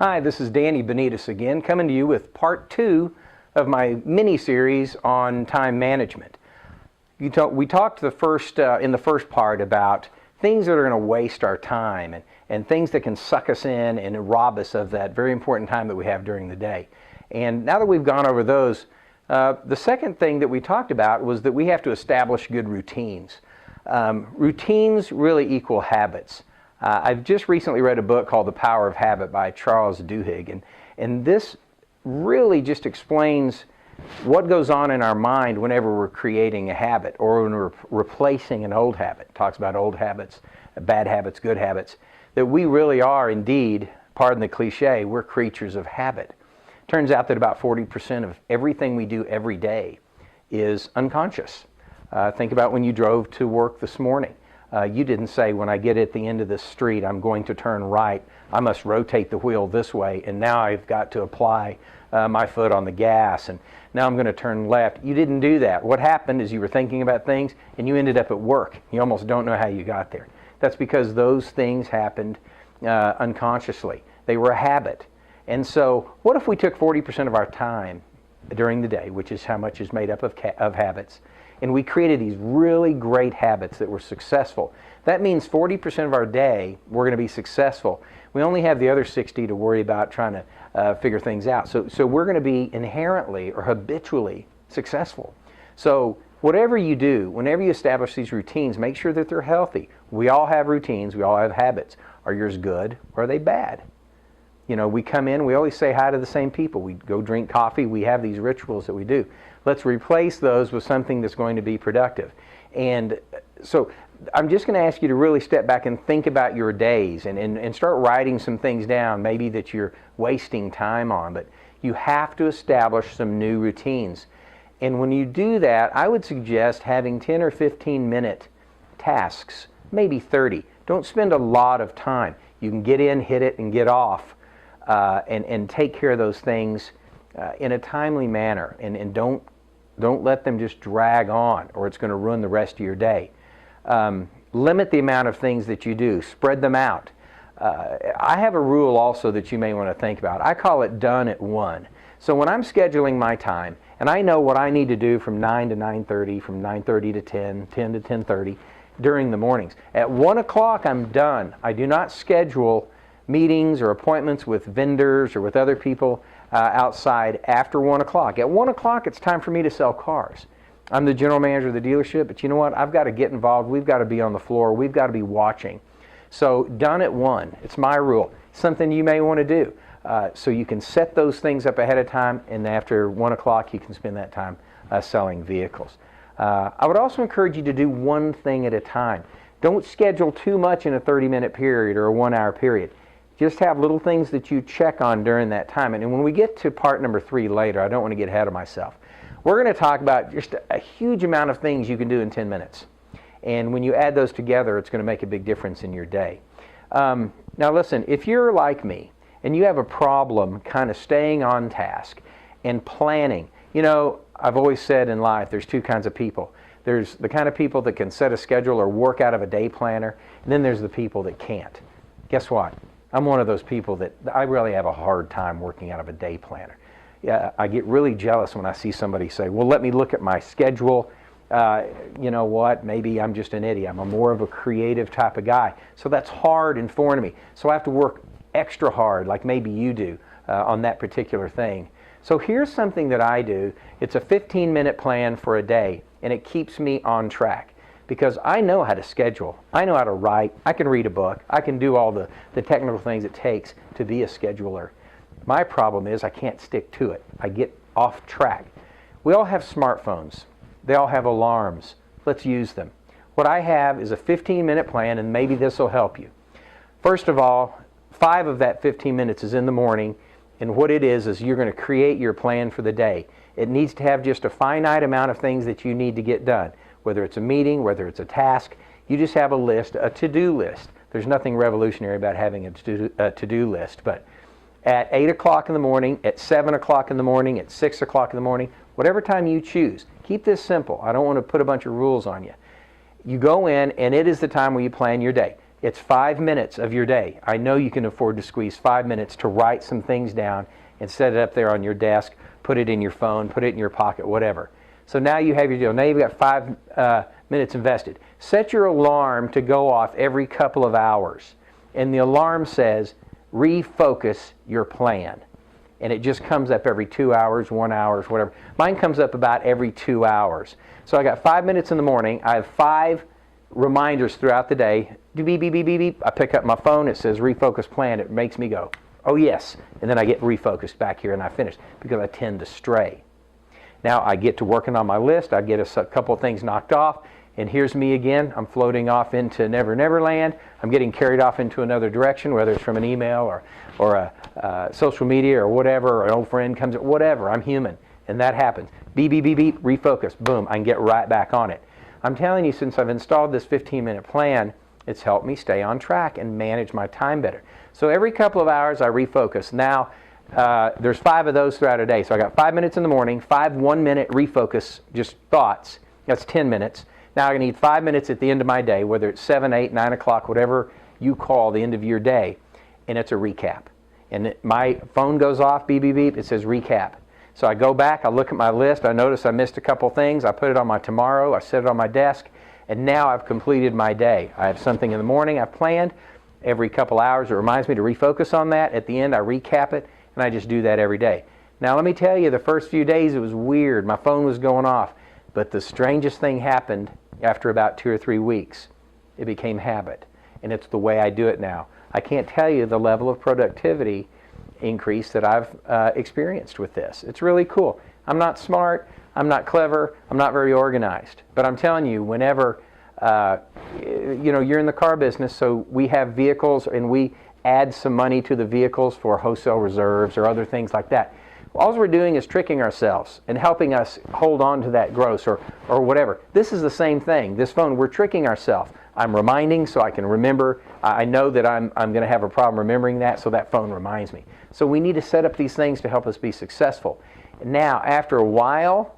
Hi, this is Danny Benites again, coming to you with part 2 of my mini-series on time management. We talked in the first part about things that are going to waste our time and things that can suck us in and rob us of that very important time that we have during the day. And now that we've gone over those, the second thing that we talked about was that we have to establish good routines. Routines really equal habits. I've just recently read a book called The Power of Habit by Charles Duhigg, and this really just explains what goes on in our mind whenever we're creating a habit or when we're replacing an old habit. It talks about old habits, bad habits, good habits, that we really are indeed, pardon the cliche, we're creatures of habit. Turns out that about 40% of everything we do every day is unconscious. Think about when you drove to work this morning. You didn't say, when I get at the end of this street, I'm going to turn right, I must rotate the wheel this way, and now I've got to apply my foot on the gas, and now I'm going to turn left. You didn't do that. What happened is you were thinking about things, and you ended up at work. You almost don't know how you got there. That's because those things happened unconsciously. They were a habit. And so what if we took 40% of our time during the day, which is how much is made up of habits, and we created these really great habits that were successful? That means 40% of our day we're going to be successful. We only have the other 60 to worry about trying to figure things out. So we're going to be inherently or habitually successful. So whatever you do, whenever you establish these routines, make sure that they're healthy. We all have routines. We all have habits. Are yours good or are they bad? You know, we come in, we always say hi to the same people. We go drink coffee. We have these rituals that we do. Let's replace those with something that's going to be productive. And so I'm just going to ask you to really step back and think about your days and start writing some things down, maybe that you're wasting time on. But you have to establish some new routines. And when you do that, I would suggest having 10 or 15-minute tasks, maybe 30. Don't spend a lot of time. You can get in, hit it, and get off. And take care of those things in a timely manner, and don't let them just drag on, or it's going to ruin the rest of your day. Limit the amount of things that you do. Spread them out. I have a rule also that you may want to think about. I call it done at 1. So when I'm scheduling my time, and I know what I need to do from 9 to 9:30, from 9:30 to 10, 10 to 10:30 during the mornings. At 1 o'clock, I'm done. I do not schedule meetings or appointments with vendors or with other people outside after 1 o'clock. At 1 o'clock, it's time for me to sell cars. I'm the general manager of the dealership, but you know what? I've got to get involved. We've got to be on the floor. We've got to be watching. So done at 1. It's my rule. Something you may want to do. So you can set those things up ahead of time, and after 1 o'clock, you can spend that time selling vehicles. I would also encourage you to do one thing at a time. Don't schedule too much in a 30-minute period or a 1-hour period. Just have little things that you check on during that time. And when we get to part number 3 later, I don't want to get ahead of myself. We're going to talk about just a huge amount of things you can do in 10 minutes. And when you add those together, it's going to make a big difference in your day. Now listen, if you're like me and you have a problem kind of staying on task and planning, you know, I've always said in life there's 2 kinds of people. There's the kind of people that can set a schedule or work out of a day planner, and then there's the people that can't. Guess what? I'm one of those people that I really have a hard time working out of a day planner. Yeah, I get really jealous when I see somebody say, well, let me look at my schedule. You know what, maybe I'm just an idiot. I'm more of a creative type of guy. So that's hard and foreign to me. So I have to work extra hard, like maybe you do, on that particular thing. So here's something that I do. It's a 15-minute plan for a day, and it keeps me on track. Because I know how to schedule. I know how to write. I can read a book. I can do all the technical things it takes to be a scheduler. My problem is I can't stick to it. I get off track. We all have smartphones. They all have alarms. Let's use them. What I have is a 15-minute plan, and maybe this will help you. First of all, 5 of that 15 minutes is in the morning, and what it is you're going to create your plan for the day. It needs to have just a finite amount of things that you need to get done. Whether it's a meeting, whether it's a task, you just have a list, a to-do list. There's nothing revolutionary about having a to-do list. But at 8 o'clock in the morning, at 7 o'clock in the morning, at 6 o'clock in the morning, whatever time you choose, keep this simple. I don't want to put a bunch of rules on you. You go in, and it is the time where you plan your day. It's 5 minutes of your day. I know you can afford to squeeze 5 minutes to write some things down and set it up there on your desk, put it in your phone, put it in your pocket, whatever. So now you have your deal. Now you've got 5 minutes invested. Set your alarm to go off every couple of hours. And the alarm says, refocus your plan. And it just comes up every 2 hours, 1 hour, whatever. Mine comes up about every 2 hours. So I got 5 minutes in the morning. I have 5 reminders throughout the day. Beep, beep, beep, beep, beep. I pick up my phone. It says refocus plan. It makes me go, oh yes. And then I get refocused back here and I finish because I tend to stray. Now I get to working on my list. I get a couple of things knocked off. And here's me again. I'm floating off into Never Never Land. I'm getting carried off into another direction, whether it's from an email or a social media or whatever, or an old friend comes, whatever. I'm human. And that happens. Beep, beep, beep, beep, refocus. Boom. I can get right back on it. I'm telling you, since I've installed this 15-minute plan, it's helped me stay on track and manage my time better. So every couple of hours I refocus. Now, there's 5 of those throughout a day. So I got 5 minutes in the morning, 5 1-minute refocus, just thoughts. That's 10 minutes. Now I need 5 minutes at the end of my day, whether it's 7, 8, 9 o'clock, whatever you call the end of your day, and it's a recap. And my phone goes off, beep, beep, beep, it says recap. So I go back, I look at my list, I notice I missed a couple things, I put it on my tomorrow, I set it on my desk, and now I've completed my day. I have something in the morning I've planned. Every couple hours it reminds me to refocus on that. At the end I recap it, and I just do that every day. Now let me tell you, the first few days it was weird. My phone was going off. But the strangest thing happened after about 2 or 3 weeks. It became habit, and it's the way I do it now. I can't tell you the level of productivity increase that I've experienced with this. It's really cool. I'm not smart, I'm not clever, I'm not very organized, but I'm telling you, whenever you're in the car business, so we have vehicles and we add some money to the vehicles for wholesale reserves or other things like that. All we're doing is tricking ourselves and helping us hold on to that gross or whatever. This is the same thing. This phone, we're tricking ourselves. I'm reminding so I can remember. I know that I'm going to have a problem remembering that, so that phone reminds me. So we need to set up these things to help us be successful. Now, after a while,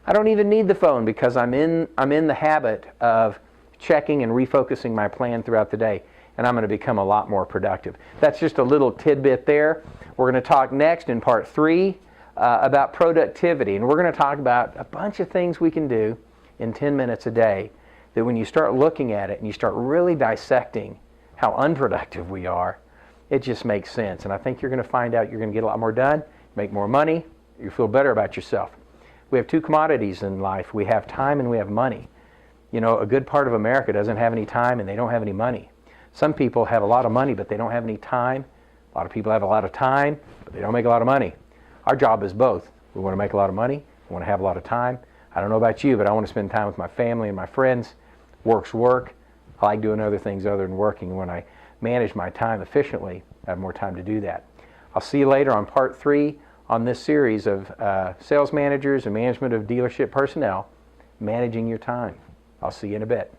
I don't even need the phone because I'm in the habit of checking and refocusing my plan throughout the day, and I'm going to become a lot more productive. That's just a little tidbit there. We're going to talk next in part 3 about productivity, and we're going to talk about a bunch of things we can do in 10 minutes a day that when you start looking at it and you start really dissecting how unproductive we are, it just makes sense. And I think you're going to find out you're going to get a lot more done, make more money, you feel better about yourself. We have 2 commodities in life. We have time and we have money. You know, a good part of America doesn't have any time and they don't have any money. Some people have a lot of money but they don't have any time. A lot of people have a lot of time but they don't make a lot of money. Our job is both. We want to make a lot of money, we want to have a lot of time. I don't know about you, but I want to spend time with my family and my friends. Work's work. I like doing other things other than working. When I manage my time efficiently, I have more time to do that. I'll see you later on part 3 on this series of sales managers and management of dealership personnel, managing your time. I'll see you in a bit.